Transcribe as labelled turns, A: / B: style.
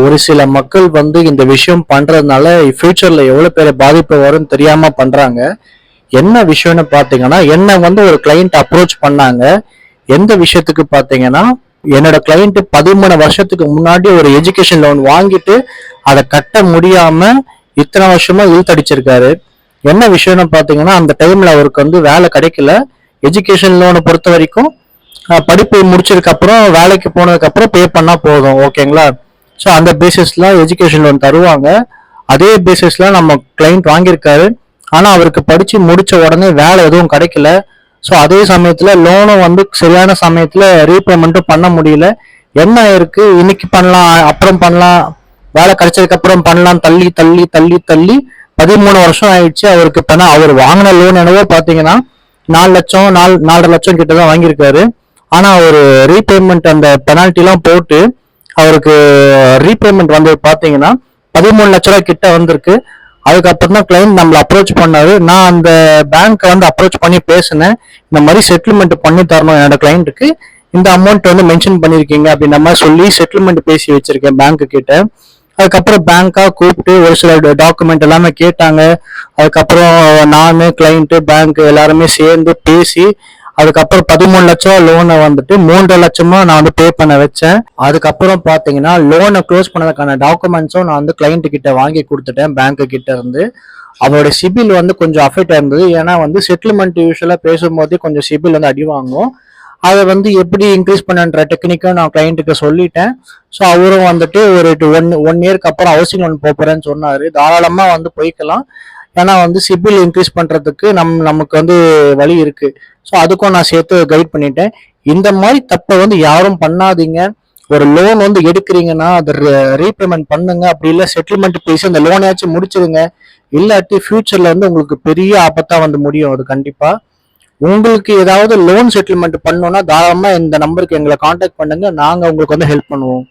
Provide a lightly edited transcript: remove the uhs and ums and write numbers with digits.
A: ஒரு சில மக்கள் வந்து இந்த விஷயம் பண்றதுனால ஃபியூச்சர்ல எவ்வளவு பேர் பாதிப்பு வரும்னு தெரியாம பண்றாங்க. என்ன விஷயம்னு பாத்தீங்கன்னா, என்ன வந்து ஒரு கிளையண்ட் அப்ரோச் பண்ணாங்க. எந்த விஷயத்துக்கு பாத்தீங்கன்னா, என்னோட கிளையண்ட் 13 வருஷத்துக்கு முன்னாடி ஒரு எஜுகேஷன் லோன் வாங்கிட்டு அதை கட்ட முடியாம இத்தனை வருஷமா இழுத்தடிச்சிருக்காரு. என்ன விஷயம்னு பாத்தீங்கன்னா, அந்த டைம்ல அவருக்கு வந்து வேலை கிடைக்கல. எஜுகேஷன் லோனை பொறுத்த வரைக்கும் படிப்பு முடிச்சதுக்கு அப்புறம் வேலைக்கு போனதுக்கு அப்புறம் பே பண்ணா போதும், ஓகேங்களா? ஸோ அந்த பேசிஸ்ல எஜுகேஷன் லோன் தருவாங்க. அதே பேசிஸ்ல நம்ம கிளைண்ட் வாங்கியிருக்காரு. ஆனா அவருக்கு படிச்சு முடிச்ச உடனே வேலை எதுவும் கிடைக்கல. ஸோ அதே சமயத்துல லோனும் வந்து சரியான சமயத்துல ரீபேமெண்ட்டும் பண்ண முடியல. என்ன இருக்கு, இன்னைக்கு பண்ணலாம் அப்புறம் பண்ணலாம், வேலை கிடைச்சதுக்கு அப்புறம் பண்ணலாம், தள்ளி தள்ளி தள்ளி தள்ளி 13 வருஷம் ஆயிடுச்சு. அவருக்கு அவர் வாங்கின லோன் என்னவோ பாத்தீங்கன்னா 4 லட்சம் 4.5 லட்சம் கிட்டதான் வாங்கியிருக்காரு. ஆனா ஒரு ரீபேமெண்ட் அந்த பெனால்டி எல்லாம் போட்டு அவருக்கு ரீபேமெண்ட் வந்து பாத்தீங்கன்னா 13 லட்ச ரூபாய் கிட்ட வந்திருக்கு. அதுக்கப்புறம் தான் கிளைண்ட் நம்மளை அப்ரோச் பண்ணாரு. நான் அந்த பேங்க்கை வந்து அப்ரோச் பண்ணி பேசினேன். இந்த மாதிரி செட்டில்மெண்ட் பண்ணி தரணும் என்னோட கிளைண்ட்டுக்கு, இந்த அமௌண்ட் வந்து மென்ஷன் பண்ணிருக்கீங்க அப்படின்ற மாதிரி சொல்லி செட்டில்மெண்ட் பேசி வச்சிருக்கேன் பேங்க்கு கிட்ட. அதுக்கப்புறம் பேங்கா கூப்பிட்டு ஒரு சில டாக்குமெண்ட் எல்லாமே கேட்டாங்க. அதுக்கப்புறம் நானு கிளைண்ட் பேங்க் எல்லாருமே சேர்ந்து பேசி அதுக்கப்புறம் 13 லட்சம் லோனை வந்துட்டு 3.5 லட்சமா நான் வந்து பே பண்ண வச்சேன். அதுக்கப்புறம் பாத்தீங்கன்னா லோனை க்ளோஸ் பண்ணதுக்கான டாக்குமெண்ட்ஸும் நான் வந்து கிளைண்ட் கிட்ட வாங்கி கொடுத்துட்டேன் பேங்க் கிட்ட இருந்து. அவரோட சிபில் வந்து கொஞ்சம் அஃபெக்ட் இருந்தது. ஏன்னா வந்து செட்டில்மெண்ட் யூஸ்வலா பேசும்போது கொஞ்சம் சிபில் வந்து அடி வாங்கும். அதை வந்து எப்படி இன்க்ரீஸ் பண்ணன்ற டெக்னிக்கும் நான் கிளைண்ட்டுக்கு சொல்லிட்டேன். ஸோ அவரும் வந்துட்டு ஒரு ஒன் இயர்க்கு அப்புறம் ஹவுசிங் லோன் போறேன்னு சொன்னாரு. தாராளமா வந்து போய்க்கலாம். ஏன்னா வந்து சிபில் இன்க்ரீஸ் பண்றதுக்கு நமக்கு வந்து வழி இருக்கு. ஸோ அதுக்கும் நான் சேர்த்து கைட் பண்ணிட்டேன். இந்த மாதிரி தப்பை வந்து யாரும் பண்ணாதீங்க. ஒரு லோன் வந்து எடுக்கிறீங்கன்னா அதை ரீபேமெண்ட் பண்ணுங்க. அப்படி இல்லை செட்டில்மெண்ட் பேசி அந்த லோனையாச்சும் முடிச்சிருங்க. இல்லாட்டி ஃபியூச்சர்ல வந்து உங்களுக்கு பெரிய ஆபத்தா வந்து முடியும். அது கண்டிப்பா. உங்களுக்கு ஏதாவது லோன் செட்டில்மெண்ட் பண்ணணும்னா தாராளமா இந்த நம்பருக்கு எங்களை காண்டாக்ட் பண்ணுங்க. நாங்க உங்களுக்கு வந்து ஹெல்ப் பண்ணுவோம்.